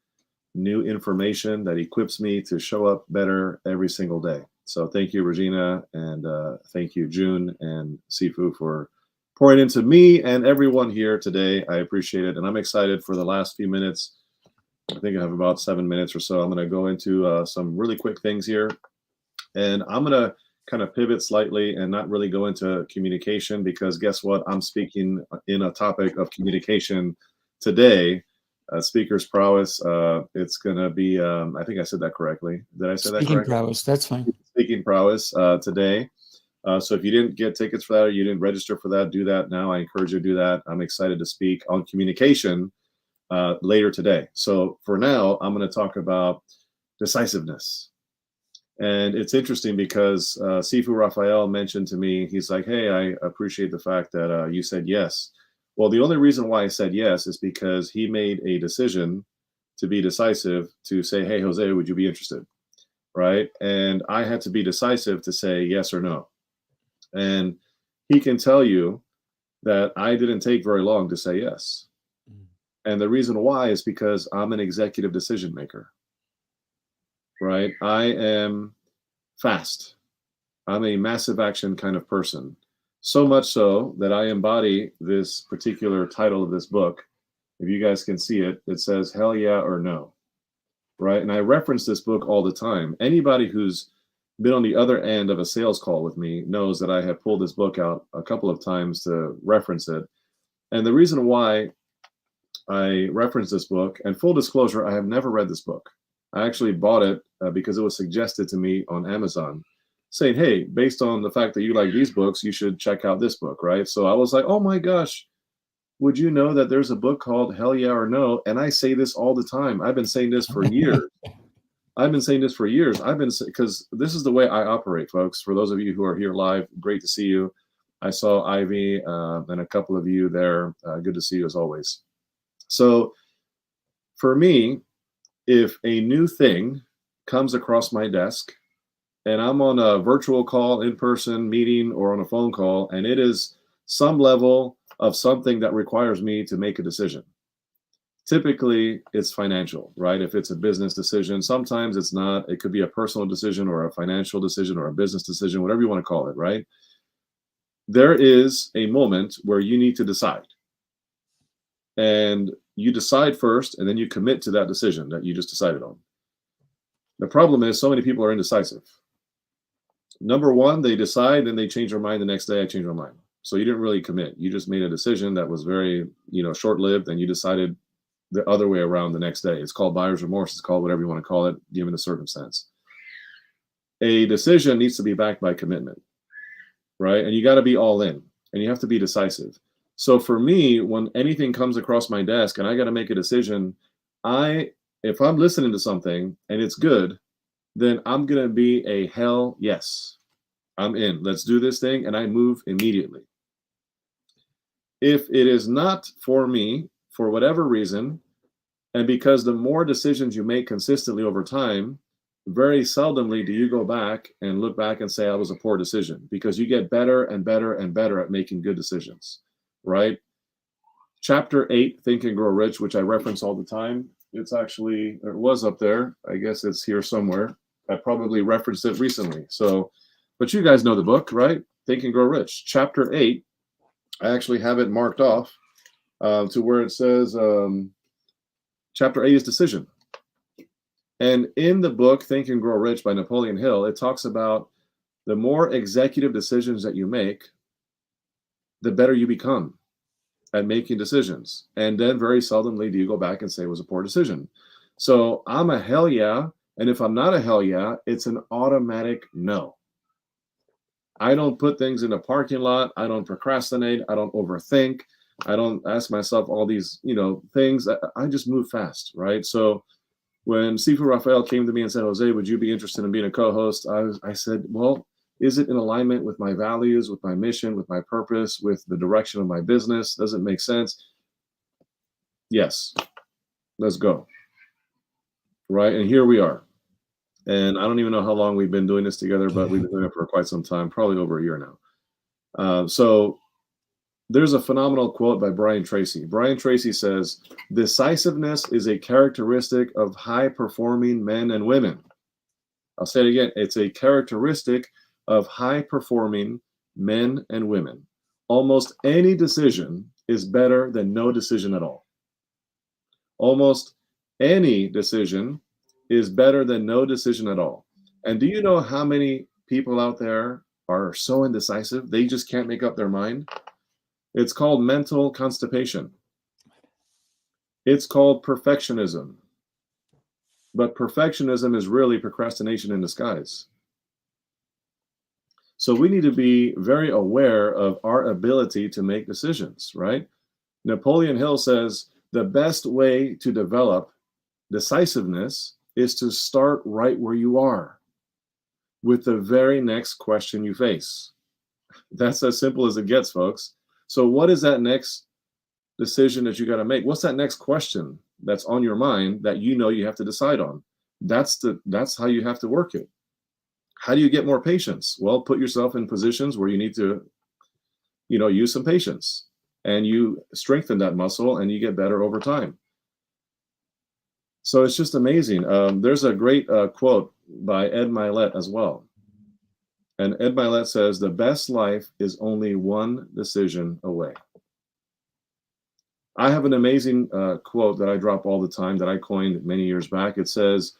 new information that equips me to show up better every single day. So thank you, Regina, and thank you, June and Sifu, for pouring into me and everyone here today. I appreciate it. And I'm excited for the last few minutes. I think I have about 7 minutes or so. I'm going to go into some really quick things here. And I'm going to kind of pivot slightly and not really go into communication, because guess what? I'm speaking in a topic of communication today. Speaker's prowess. It's going to be, I think I said that correctly. Did I say that correctly? Speaking prowess, that's fine. Speaking prowess today. So if you didn't get tickets for that, or you didn't register for that, do that now. I encourage you to do that. I'm excited to speak on communication later today. So for now, I'm going to talk about decisiveness. And it's interesting because Sifu Raphael mentioned to me, he's like, hey, I appreciate the fact that you said yes. Well, the only reason why I said yes is because he made a decision to be decisive, to say, hey, Jose, would you be interested? Right? And I had to be decisive to say yes or no. And he can tell you that I didn't take very long to say yes. And the reason why is because I'm an executive decision maker. Right? I am fast. I'm a massive action kind of person. So much so that I embody this particular title of this book. If you guys can see it, it says, hell yeah or no. Right? And I reference this book all the time. Anybody who's been on the other end of a sales call with me knows that I have pulled this book out a couple of times to reference it. And the reason why I reference this book, and full disclosure, I have never read this book. I actually bought it because it was suggested to me on Amazon, saying, hey, based on the fact that you like these books, you should check out this book, right? So I was like, oh my gosh, would you know that there's a book called Hell Yeah or No? And I say this all the time. I've been saying this for years. Because this is the way I operate, folks. For those of you who are here live, great to see you. I saw Ivy and a couple of you there. Good to see you as always. So for me, if a new thing comes across my desk and I'm on a virtual call, in-person meeting, or on a phone call, and it is some level of something that requires me to make a decision. Typically, it's financial, right? If it's a business decision, sometimes it's not. It could be a personal decision or a financial decision or a business decision, whatever you want to call it, right? There is a moment where you need to decide. And you decide first, and then you commit to that decision that you just decided on. The problem is so many people are indecisive. Number one, they decide, and they change their mind the next day. I change my mind. So you didn't really commit. You just made a decision that was very, short-lived, and you decided the other way around the next day. It's called buyer's remorse. It's called whatever you want to call it, given the circumstance. A decision needs to be backed by commitment, right? And you got to be all in, and you have to be decisive. So for me, when anything comes across my desk and I got to make a decision, if I'm listening to something and it's good, then I'm going to be a hell yes. I'm in. Let's do this thing. And I move immediately. If it is not for me, for whatever reason, and because the more decisions you make consistently over time, very seldomly do you go back and look back and say, I was a poor decision, because you get better and better and better at making good decisions, right? Chapter 8, Think and Grow Rich, which I reference all the time. It was up there. I guess it's here somewhere. I probably referenced it recently. But you guys know the book, right? Think and Grow Rich. Chapter 8, I actually have it marked off to where it says, Chapter 8 is decision. And in the book, Think and Grow Rich by Napoleon Hill, it talks about the more executive decisions that you make, the better you become at making decisions. And then very seldomly do you go back and say it was a poor decision. So I'm a hell yeah. And if I'm not a hell yeah, it's an automatic no. I don't put things in a parking lot. I don't procrastinate. I don't overthink. I don't ask myself all these, things. I just move fast, right? So when Sifu Raphael came to me and said, Jose, would you be interested in being a co-host? I said, well, is it in alignment with my values, with my mission, with my purpose, with the direction of my business? Does it make sense? Yes. Let's go. Right? And here we are. And I don't even know how long we've been doing this together, but we've been doing it for quite some time, probably over a year now. So there's a phenomenal quote by Brian Tracy. Brian Tracy says, decisiveness is a characteristic of high-performing men and women. I'll say it again. It's a characteristic of high-performing men and women. Almost any decision is better than no decision at all. Almost any decision is better than no decision at all. And do you know how many people out there are so indecisive? They just can't make up their mind. It's called mental constipation. It's called perfectionism. But perfectionism is really procrastination in disguise. So we need to be very aware of our ability to make decisions, right? Napoleon Hill says the best way to develop decisiveness is to start right where you are with the very next question you face. That's as simple as it gets, folks. So what is that next decision that you got to make? What's that next question that's on your mind that you have to decide on? That's how you have to work it. How do you get more patience? Well, put yourself in positions where you need to, use some patience, and you strengthen that muscle and you get better over time. So it's just amazing. There's a great quote by Ed Milet as well. And Ed Milet says, the best life is only one decision away. I have an amazing quote that I drop all the time that I coined many years back. It says,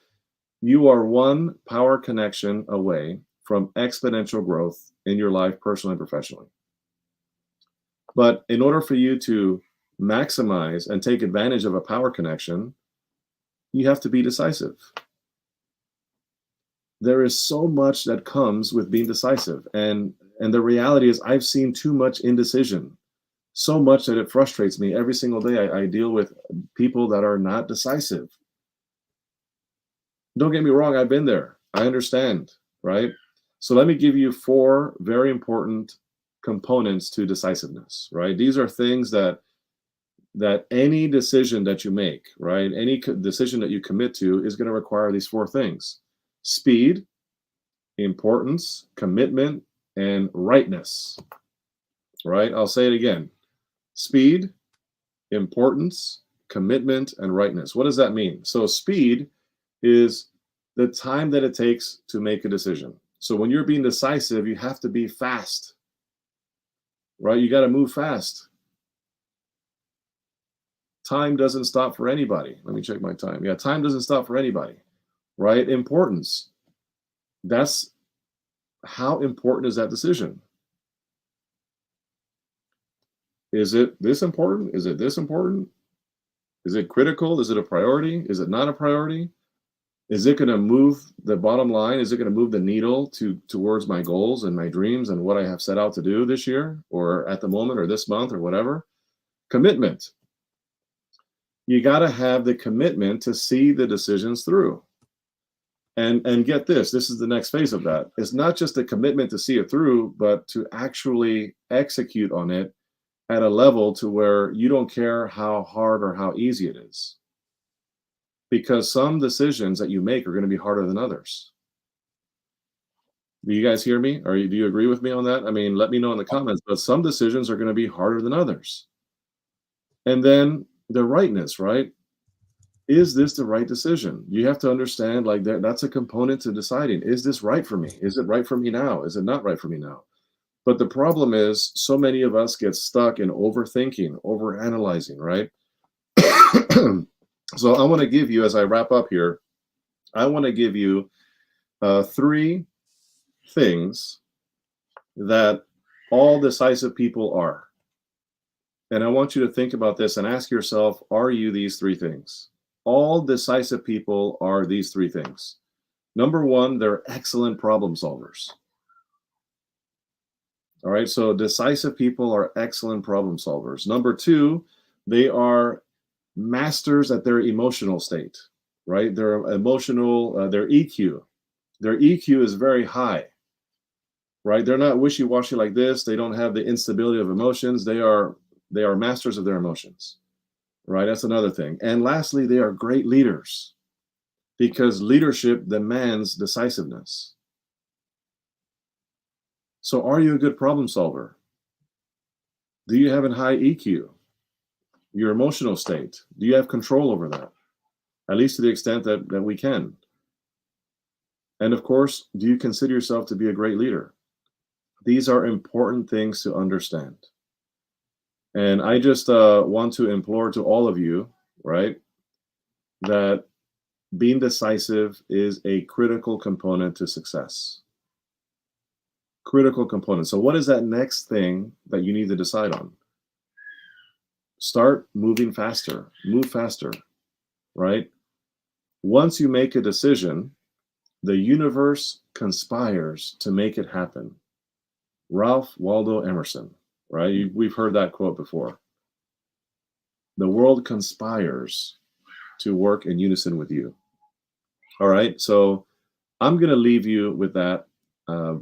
you are one power connection away from exponential growth in your life, personally and professionally. But in order for you to maximize and take advantage of a power connection, you have to be decisive. There is so much that comes with being decisive. And the reality is I've seen too much indecision, so much that it frustrates me. Every single day I deal with people that are not decisive. Don't get me wrong, I've been there. I understand, right? So let me give you 4 very important components to decisiveness, right? These are things that any decision that you make, right? Any decision that you commit to is going to require these 4 things: speed, importance, commitment, and rightness, right? I'll say it again. Speed, importance, commitment, and rightness. What does that mean? So speed is the time that it takes to make a decision. So when you're being decisive, you have to be fast, right? You got to move fast. Time doesn't stop for anybody. Let me check my time. Yeah, time doesn't stop for anybody, right? Importance. That's how important is that decision? Is it this important? Is it this important? Is it critical? Is it a priority? Is it not a priority? Is it going to move the bottom line? Is it going to move the needle towards my goals and my dreams and what I have set out to do this year or at the moment or this month or whatever? Commitment. You got to have the commitment to see the decisions through. And get this is the next phase of that. It's not just a commitment to see it through, but to actually execute on it at a level to where you don't care how hard or how easy it is. Because some decisions that you make are going to be harder than others. Do you guys hear me? Do you agree with me on that? I mean, let me know in the comments, but some decisions are going to be harder than others. And then the rightness, right? Is this the right decision? You have to understand, like, that's a component to deciding, is this right for me? Is it right for me now? Is it not right for me now? But the problem is, so many of us get stuck in overthinking, overanalyzing, right? So I want to give you, as I wrap up here, I want to give you 3 things that all decisive people are. And I want you to think about this and ask yourself, are you these 3 things? All decisive people are these 3 things. Number 1, they're excellent problem solvers. All right, so decisive people are excellent problem solvers. Number 2, they are masters at their emotional state, right? Their emotional, their EQ. Their EQ is very high, right? They're not wishy-washy like this. They don't have the instability of emotions. They are masters of their emotions, right? That's another thing. And lastly, they are great leaders because leadership demands decisiveness. So are you a good problem solver? Do you have a high EQ? Your emotional state? Do you have control over that? At least to the extent that we can. And of course, do you consider yourself to be a great leader? These are important things to understand. And I just want to implore to all of you, right, that being decisive is a critical component to success. Critical component. So what is that next thing that you need to decide on? Start moving faster. Move faster, right? Once you make a decision, the universe conspires to make it happen. Ralph Waldo Emerson, right? We've heard that quote before. The world conspires to work in unison with you. All right, so I'm going to leave you with that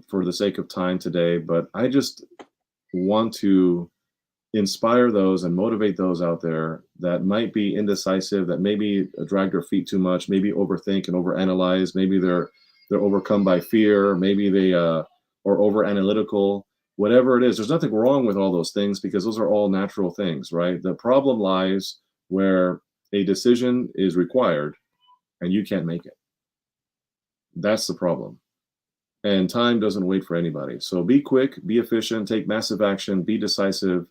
for the sake of time today, but I just want to inspire those and motivate those out there that might be indecisive, that maybe drag their feet too much, maybe overthink and overanalyze, maybe they're overcome by fear, maybe they are over analytical, whatever it is. There's nothing wrong with all those things because those are all natural things, right? The problem lies where a decision is required and you can't make it. That's the problem. And time doesn't wait for anybody. So be quick, be efficient, take massive action, be decisive,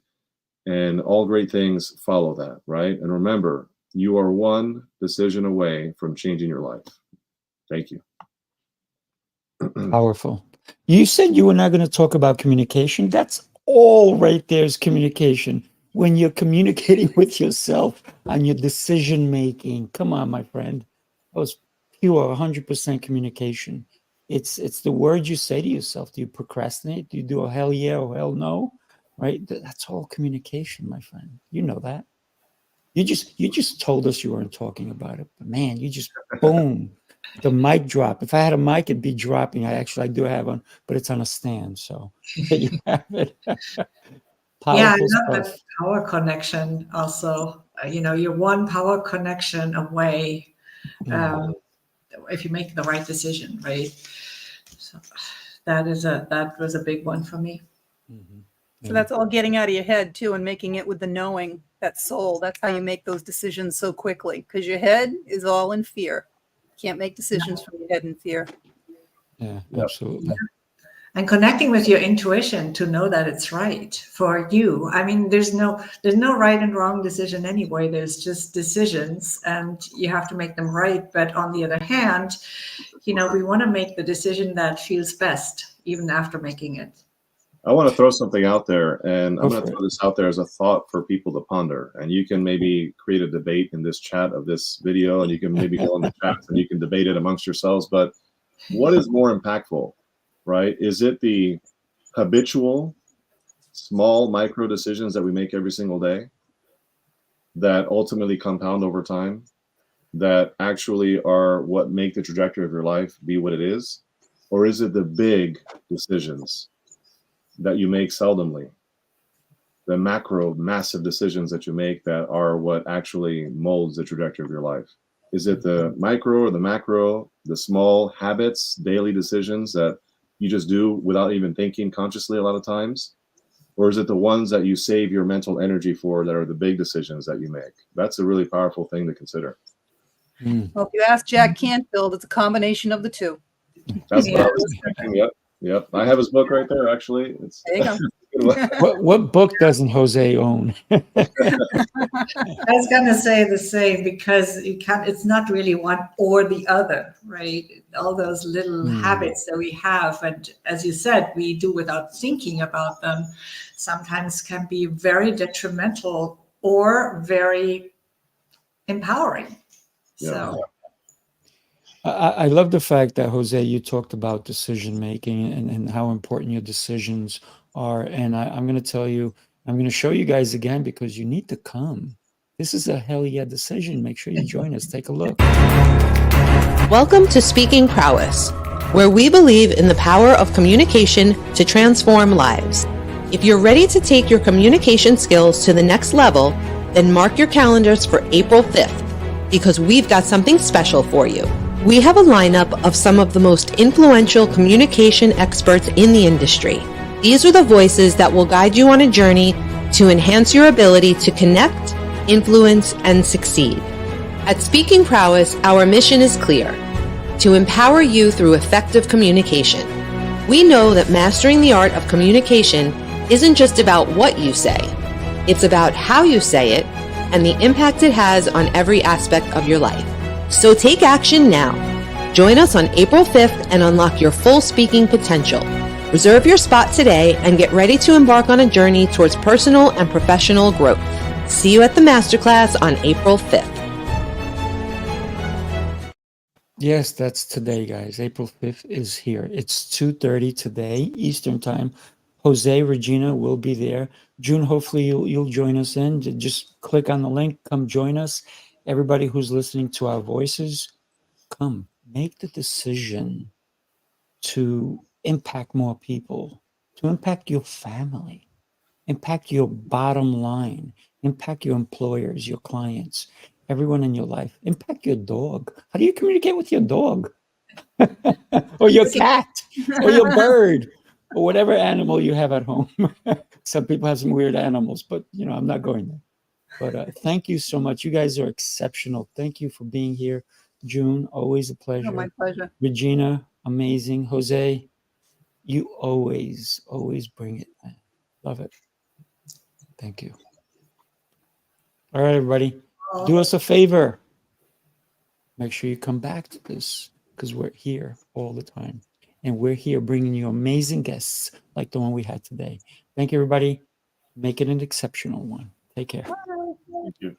and all great things follow that, right? And remember, you are one decision away from changing your life. Thank you. Powerful. You said you were not going to talk about communication. That's all right there is communication. When you're communicating with yourself on your decision making, come on, my friend. That was pure 100% communication. It's the words you say to yourself. Do you procrastinate? Do you do a hell yeah or hell no? Right? That's all communication, my friend. You know that. You just told us you weren't talking about it, but man, you just boom, the mic drop. If I had a mic, it'd be dropping. I do have one, but it's on a stand. So there you have it. Yeah, I Powerful love stuff. the power connection also. You're one power connection away if you make the right decision, right? So that was a big one for me. Mm-hmm. So that's all getting out of your head too and making it with the knowing, that soul. That's how you make those decisions so quickly, because your head is all in fear. You can't make decisions from your head in fear. Yeah, absolutely. And connecting with your intuition to know that it's right for you. I mean, there's no right and wrong decision anyway. There's just decisions and you have to make them right. But on the other hand, we want to make the decision that feels best even after making it. I want to throw something out there, and I'm Go going for to it. throw this out there as a thought for people to ponder. And you can maybe create a debate in this chat of this video, and you can maybe go in the chats and you can debate it amongst yourselves. But what is more impactful, right? Is it the habitual, small, micro decisions that we make every single day that ultimately compound over time, that actually are what make the trajectory of your life be what it is? Or is it the big decisions that you make seldomly, the macro, massive decisions that you make that are what actually molds the trajectory of your life? Is it the micro or the macro, the small habits, daily decisions that you just do without even thinking consciously a lot of times? Or is it the ones that you save your mental energy for that are the big decisions that you make? That's a really powerful thing to consider. Well, if you ask Jack Canfield, it's a combination of the two. That's what I Yeah. was thinking. Yep. Yep. I have his book right there, actually. It's There you go. What book doesn't Jose own? I was gonna say the same, because you can't, it's not really one or the other, right? All those little habits that we have, and as you said, we do without thinking about them, sometimes can be very detrimental or very empowering. Yeah. So I love the fact that, Jose, you talked about decision making and how important your decisions are. And I'm going to tell you, I'm going to show you guys again because you need to come. This is a hell yeah decision. Make sure you join us. Take a look. Welcome to Speaking Prowess, where we believe in the power of communication to transform lives. If you're ready to take your communication skills to the next level, then mark your calendars for April 5th, because we've got something special for you. We have a lineup of some of the most influential communication experts in the industry. These are the voices that will guide you on a journey to enhance your ability to connect, influence, and succeed. At Speaking Prowess, our mission is clear: to empower you through effective communication. We know that mastering the art of communication isn't just about what you say. It's about how you say it and the impact it has on every aspect of your life. So take action now. Join us on April 5th and unlock your full speaking potential. Reserve your spot today and get ready to embark on a journey towards personal and professional growth. See you at the masterclass on April 5th. Yes, that's today, guys. April 5th is here. It's 2:30 today, Eastern time. Jose, Regina will be there. June, hopefully you'll join us in. Just click on the link. Come join us. Everybody who's listening to our voices, come. Make the decision to impact more people, to impact your family, impact your bottom line, impact your employers, your clients, everyone in your life. Impact your dog. How do you communicate with your dog? Or your cat, or your bird, or whatever animal you have at home. Some people have some weird animals, but I'm not going there. But thank you so much. You guys are exceptional. Thank you for being here. June, always a pleasure. Oh, my pleasure. Regina, amazing. Jose, you always bring it. Love it. Thank you. All right, everybody. Do us a favor. Make sure you come back to this, because we're here all the time. And we're here bringing you amazing guests like the one we had today. Thank you, everybody. Make it an exceptional one. Take care. Thank you.